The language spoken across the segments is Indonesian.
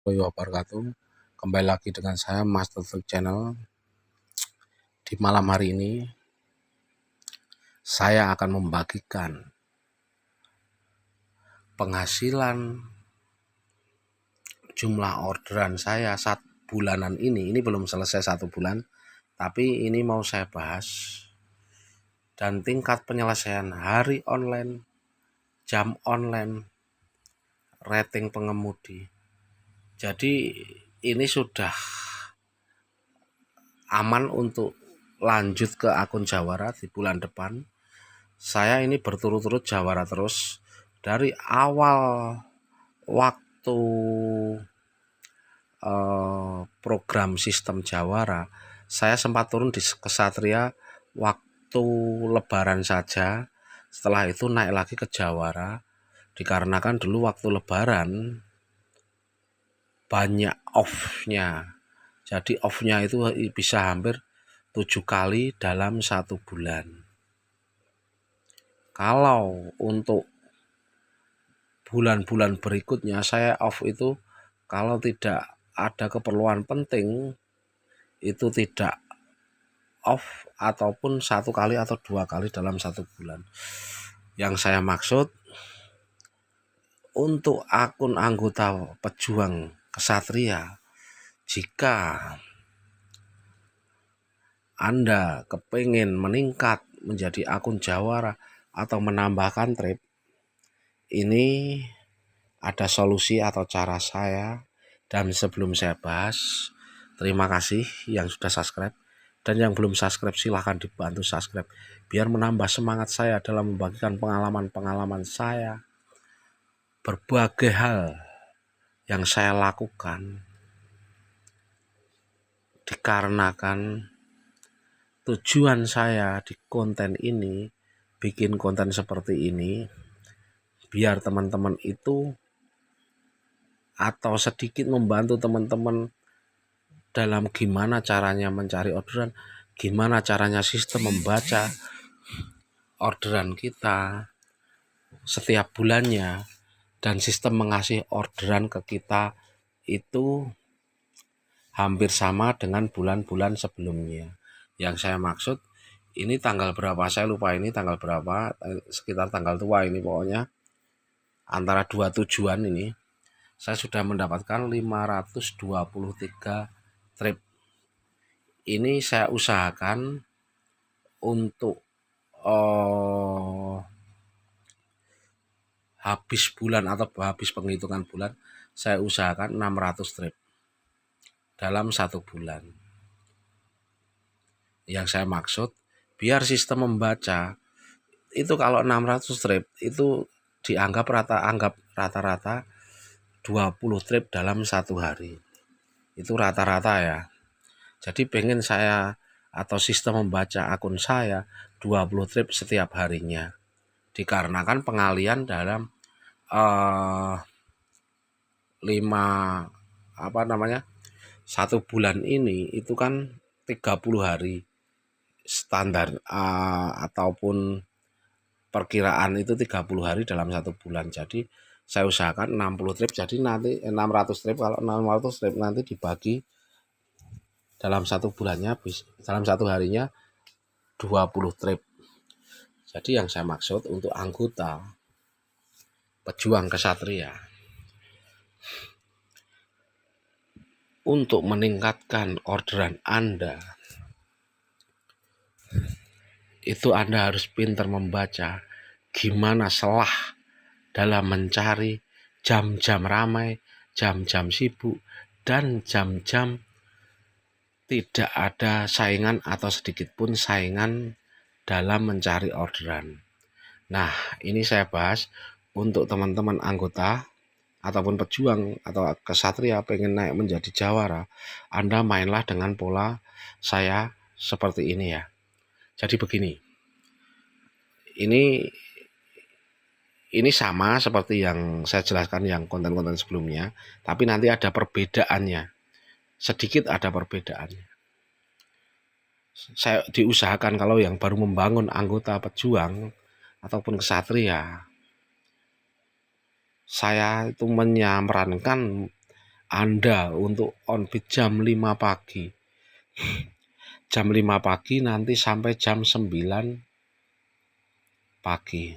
Warahmatullahi wabarakatuh. Kembali lagi dengan saya Mas Taufik Channel. Di malam hari ini saya akan membagikan penghasilan jumlah orderan saya saat bulanan ini. Ini belum selesai 1 bulan, tapi ini mau saya bahas, dan tingkat penyelesaian hari online, jam online, rating pengemudi. Jadi ini sudah aman untuk lanjut ke akun Jawara di bulan depan. Saya ini berturut-turut Jawara terus dari awal waktu program sistem Jawara. Saya sempat turun di Kesatria waktu Lebaran saja. Setelah itu naik lagi ke Jawara, dikarenakan dulu waktu Lebaran banyak off-nya. Jadi off-nya itu bisa hampir 7 kali dalam 1 bulan. Kalau untuk bulan-bulan berikutnya saya off itu kalau tidak ada keperluan penting, itu tidak off ataupun 1 kali atau 2 kali dalam 1 bulan. Yang saya maksud, untuk akun anggota pejuang Kesatria, jika Anda kepingin meningkat menjadi akun Jawara atau menambahkan trip, ini ada solusi atau cara saya. Dan sebelum saya bahas, terima kasih yang sudah subscribe, dan yang belum subscribe silahkan dibantu subscribe biar menambah semangat saya dalam membagikan pengalaman-pengalaman saya, berbagai hal yang saya lakukan. Dikarenakan tujuan saya di konten ini, bikin konten seperti ini, biar teman-teman itu atau sedikit membantu teman-teman dalam gimana caranya mencari orderan, gimana caranya sistem membaca orderan kita setiap bulannya, dan sistem mengasih orderan ke kita itu hampir sama dengan bulan-bulan sebelumnya. Yang saya maksud, ini tanggal berapa saya lupa, ini tanggal berapa, sekitar tanggal tua ini pokoknya, antara 2 tujuan ini saya sudah mendapatkan 523 trip. Ini saya usahakan untuk habis bulan atau habis penghitungan bulan, saya usahakan 600 trip dalam 1 bulan. Yang saya maksud, biar sistem membaca itu kalau 600 trip itu dianggap rata-rata 20 trip dalam 1 hari. Itu rata-rata ya. Jadi pengen saya atau sistem membaca akun saya 20 trip setiap harinya. Dikarenakan pengalian dalam 1 bulan ini itu kan 30 hari standar, ataupun perkiraan itu 30 hari dalam 1 bulan. Jadi saya usahakan 60 trip, jadi nanti 600 trip, kalau 600 trip nanti dibagi dalam 1 bulannya, dalam 1 harinya 20 trip. Jadi yang saya maksud untuk anggota pejuang Kesatria, untuk meningkatkan orderan Anda, itu Anda harus pintar membaca gimana selah dalam mencari jam-jam ramai, jam-jam sibuk, dan jam-jam tidak ada saingan atau sedikit pun saingan dalam mencari orderan. Nah, ini saya bahas untuk teman-teman anggota ataupun pejuang atau Kesatria pengen naik menjadi Jawara. Anda mainlah dengan pola saya seperti ini ya. Jadi begini, ini sama seperti yang saya jelaskan yang konten-konten sebelumnya, tapi nanti ada perbedaannya. Sedikit ada perbedaannya. Saya diusahakan kalau yang baru membangun anggota pejuang ataupun Kesatria, saya itu menyarankan Anda untuk on bid jam 5 pagi. Jam 5 pagi nanti sampai jam 9 pagi.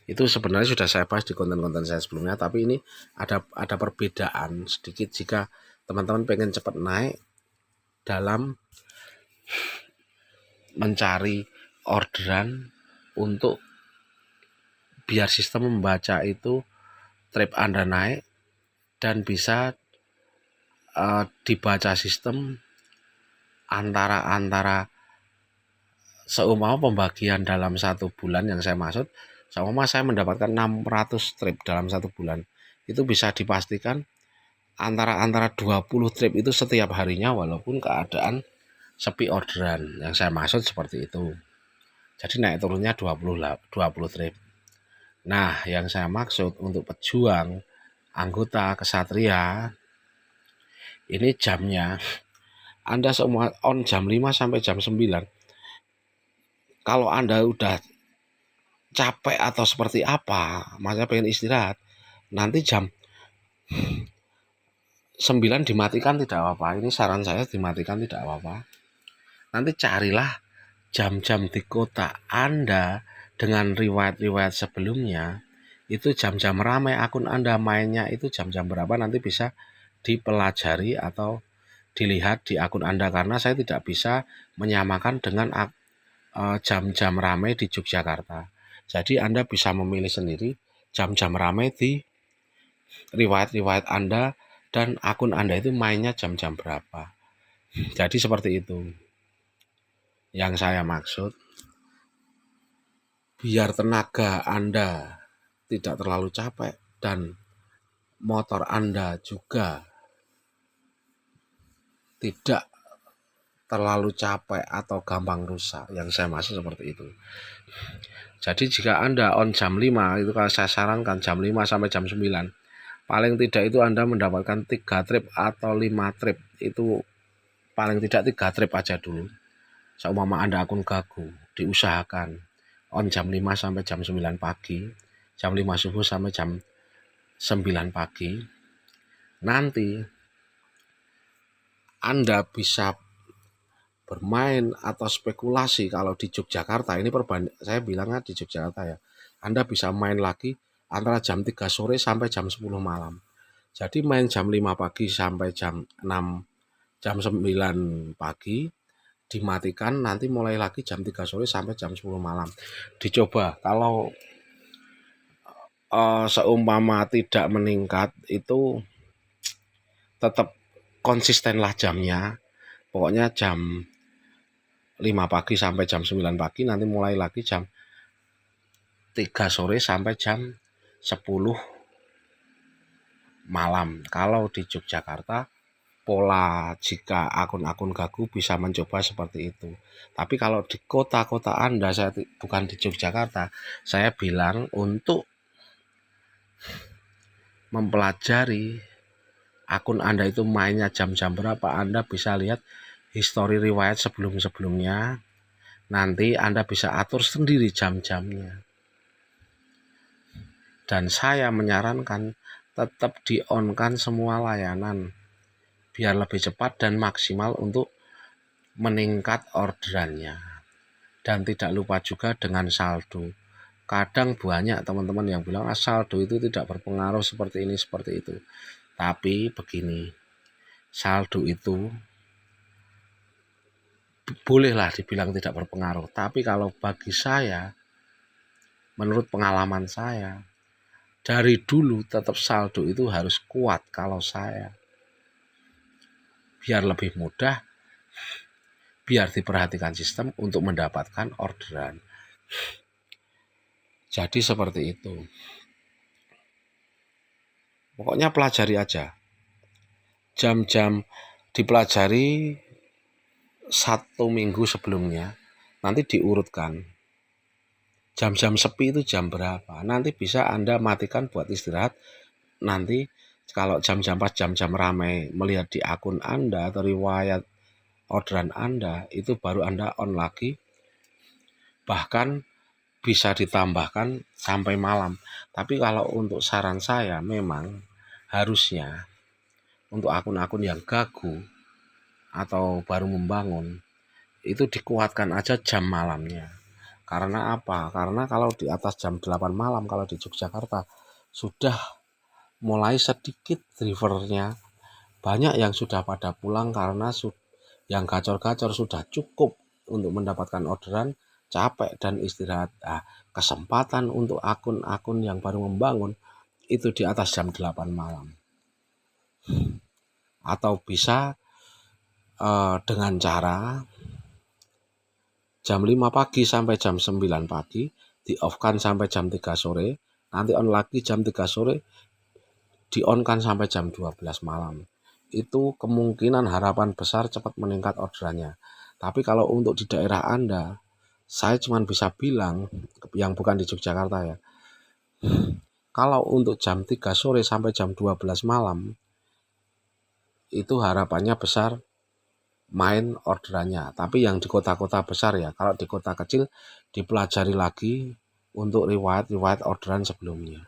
Itu sebenarnya sudah saya bahas di konten-konten saya sebelumnya, tapi ini ada perbedaan sedikit jika teman-teman pengen cepat naik dalam mencari orderan untuk biar sistem membaca itu trip Anda naik dan bisa dibaca sistem antara seumpama pembagian dalam 1 bulan yang saya maksud, seumpama saya mendapatkan 600 trip dalam 1 bulan, itu bisa dipastikan antara 20 trip itu setiap harinya walaupun keadaan sepi orderan, yang saya maksud seperti itu. Jadi naik turunnya 20 trip. Nah, yang saya maksud untuk pejuang, anggota kesatria, ini jamnya Anda semua on jam 5 sampai jam 9. Kalau Anda udah capek atau seperti apa, maksudnya pengen istirahat, nanti jam 9 dimatikan tidak apa-apa. Ini saran saya, dimatikan tidak apa-apa. Nanti carilah jam-jam di kota Anda dengan riwayat-riwayat sebelumnya. Itu jam-jam ramai akun Anda mainnya itu jam-jam berapa, nanti bisa dipelajari atau dilihat di akun Anda, karena saya tidak bisa menyamakan dengan jam-jam ramai di Yogyakarta. Jadi Anda bisa memilih sendiri jam-jam ramai di riwayat-riwayat Anda dan akun Anda itu mainnya jam-jam berapa. Jadi seperti itu yang saya maksud. Biar tenaga Anda tidak terlalu capek dan motor Anda juga tidak terlalu capek atau gampang rusak. Yang saya maksud seperti itu. Jadi jika Anda on jam 5, itu kalau saya sarankan jam 5 sampai jam 9. Paling tidak itu Anda mendapatkan 3 trip atau 5 trip. Itu paling tidak 3 trip aja dulu. Seumpama Anda akun gagu, diusahakan on jam 5 sampai jam 9 pagi, jam 5 subuh sampai jam 9 pagi. Nanti Anda bisa bermain atau spekulasi. Kalau di Yogyakarta, ini saya bilangnya di Yogyakarta ya, Anda bisa main lagi antara jam 3 sore sampai jam 10 malam. Jadi main jam 5 pagi sampai jam 6, jam 9 pagi, dimatikan, nanti mulai lagi jam 3 sore sampai jam 10 malam. Dicoba, kalau seumpama tidak meningkat, itu tetap konsistenlah jamnya. Pokoknya jam 5 pagi sampai jam 9 pagi, nanti mulai lagi jam 3 sore sampai jam 10 malam. Kalau di Yogyakarta, pola jika akun-akun gagu bisa mencoba seperti itu. Tapi kalau di kota-kota Anda, saya bukan di Yogyakarta, saya bilang untuk mempelajari akun Anda itu mainnya jam-jam berapa, Anda bisa lihat histori riwayat sebelum-sebelumnya. Nanti Anda bisa atur sendiri jam-jamnya. Dan saya menyarankan tetap di-on-kan semua layanan biar lebih cepat dan maksimal untuk meningkat orderannya. Dan tidak lupa juga dengan saldo. Kadang banyak teman-teman yang bilang saldo itu tidak berpengaruh seperti ini, seperti itu. Tapi begini, saldo itu bolehlah dibilang tidak berpengaruh. Tapi kalau bagi saya, menurut pengalaman saya, dari dulu tetap saldo itu harus kuat kalau saya. Biar lebih mudah, biar diperhatikan sistem untuk mendapatkan orderan. Jadi seperti itu. Pokoknya pelajari aja. Jam-jam dipelajari 1 minggu sebelumnya. Nanti diurutkan. Jam-jam sepi itu jam berapa. Nanti bisa Anda matikan buat istirahat. Nanti kalau jam-jam pas jam-jam ramai melihat di akun Anda atau riwayat orderan Anda, itu baru Anda on lagi. Bahkan bisa ditambahkan sampai malam. Tapi kalau untuk saran saya memang harusnya untuk akun-akun yang gagu atau baru membangun itu dikuatkan aja jam malamnya. Karena apa? Karena kalau di atas jam 8 malam kalau di Yogyakarta sudah mulai sedikit drivernya, banyak yang sudah pada pulang karena yang gacor-gacor sudah cukup untuk mendapatkan orderan, capek dan istirahat. Nah, kesempatan untuk akun-akun yang baru membangun itu di atas jam 8 malam. Atau bisa dengan cara jam 5 pagi sampai jam 9 pagi, di-off-kan sampai jam 3 sore, nanti on lagi jam 3 sore, di-on-kan sampai jam 12 malam. Itu kemungkinan harapan besar cepat meningkat orderannya. Tapi kalau untuk di daerah Anda, saya cuma bisa bilang, yang bukan di Yogyakarta ya, kalau untuk jam 3 sore sampai jam 12 malam, itu harapannya besar main orderannya. Tapi yang di kota-kota besar ya, kalau di kota kecil dipelajari lagi untuk riwayat orderan sebelumnya.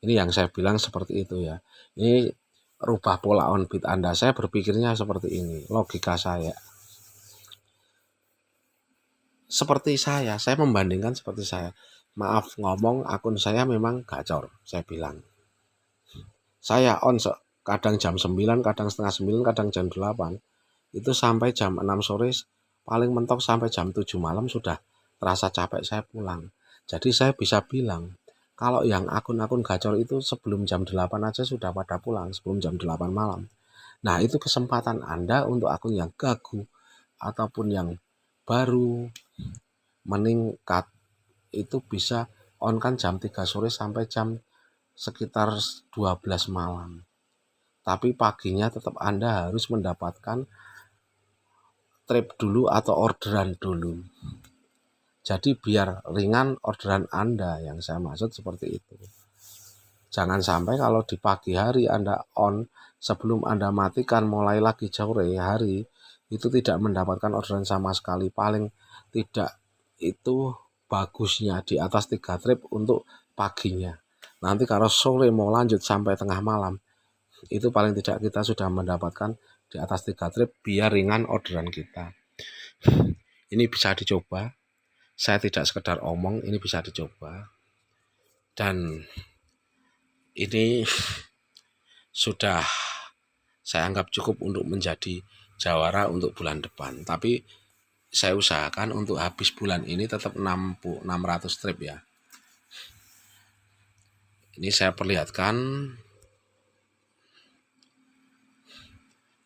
Ini yang saya bilang seperti itu ya. Ini rubah pola on beat Anda. Saya berpikirnya seperti ini, logika saya. Seperti saya membandingkan seperti saya. Maaf ngomong, akun saya memang gacor, saya bilang. Saya on kadang jam 9, kadang setengah 9, kadang jam 8. Itu sampai jam 6 sore, paling mentok sampai jam 7 malam sudah terasa capek saya pulang. Jadi saya bisa bilang, kalau yang akun-akun gacor itu sebelum jam 8 aja sudah pada pulang, sebelum jam 8 malam. Nah, itu kesempatan Anda untuk akun yang gagu ataupun yang baru meningkat itu bisa on kan jam 3 sore sampai jam sekitar 12 malam. Tapi paginya tetap Anda harus mendapatkan trip dulu atau orderan dulu. Jadi biar ringan orderan Anda, yang saya maksud seperti itu. Jangan sampai kalau di pagi hari Anda on, sebelum Anda matikan mulai lagi sore hari, itu tidak mendapatkan orderan sama sekali. Paling tidak itu bagusnya di atas 3 trip untuk paginya. Nanti kalau sore mau lanjut sampai tengah malam, itu paling tidak kita sudah mendapatkan di atas 3 trip biar ringan orderan kita. Ini bisa dicoba. Saya tidak sekedar omong, ini bisa dicoba. Dan ini sudah saya anggap cukup untuk menjadi jawara untuk bulan depan. Tapi saya usahakan untuk habis bulan ini tetap 600 trip ya. Ini saya perlihatkan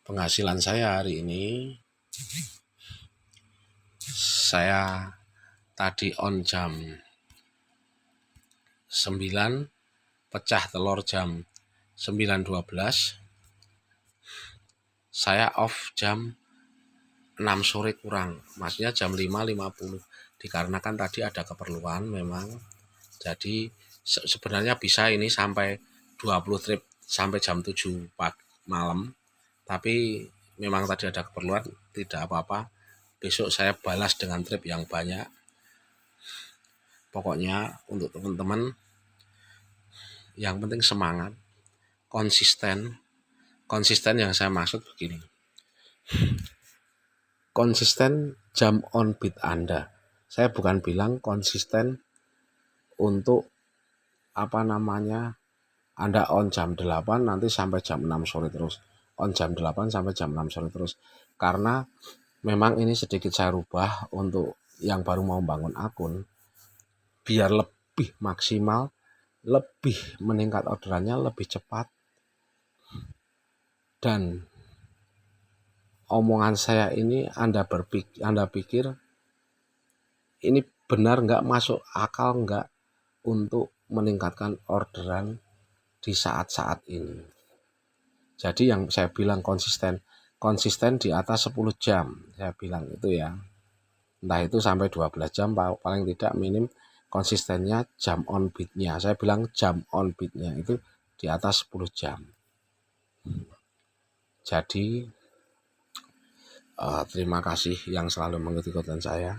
penghasilan saya hari ini. Saya tadi on jam 9, pecah telur jam 9.12. Saya off jam 6 sore kurang, maksudnya jam 5.50. Dikarenakan tadi ada keperluan memang. Jadi sebenarnya bisa ini sampai 20 trip sampai jam 7 pagi malam. Tapi memang tadi ada keperluan, tidak apa-apa. Besok saya balas dengan trip yang banyak. Pokoknya untuk teman-teman yang penting semangat, konsisten. Konsisten yang saya maksud begini. Konsisten jam on beat Anda. Saya bukan bilang konsisten untuk Anda on jam 8 nanti sampai jam 6 sore terus. On jam 8 sampai jam 6 sore terus. Karena memang ini sedikit saya rubah untuk yang baru mau bangun akun. Biar lebih maksimal, lebih meningkat orderannya, lebih cepat. Dan omongan saya ini Anda pikir ini benar nggak, masuk akal nggak untuk meningkatkan orderan di saat-saat ini. Jadi yang saya bilang konsisten di atas 10 jam, saya bilang itu ya. Entah itu sampai 12 jam, paling tidak minim konsistennya jam on beat-nya. Saya bilang jam on beat-nya itu di atas 10 jam. Jadi terima kasih yang selalu mengikuti konten saya.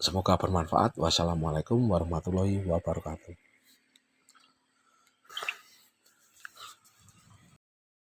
Semoga bermanfaat. Wassalamualaikum warahmatullahi wabarakatuh.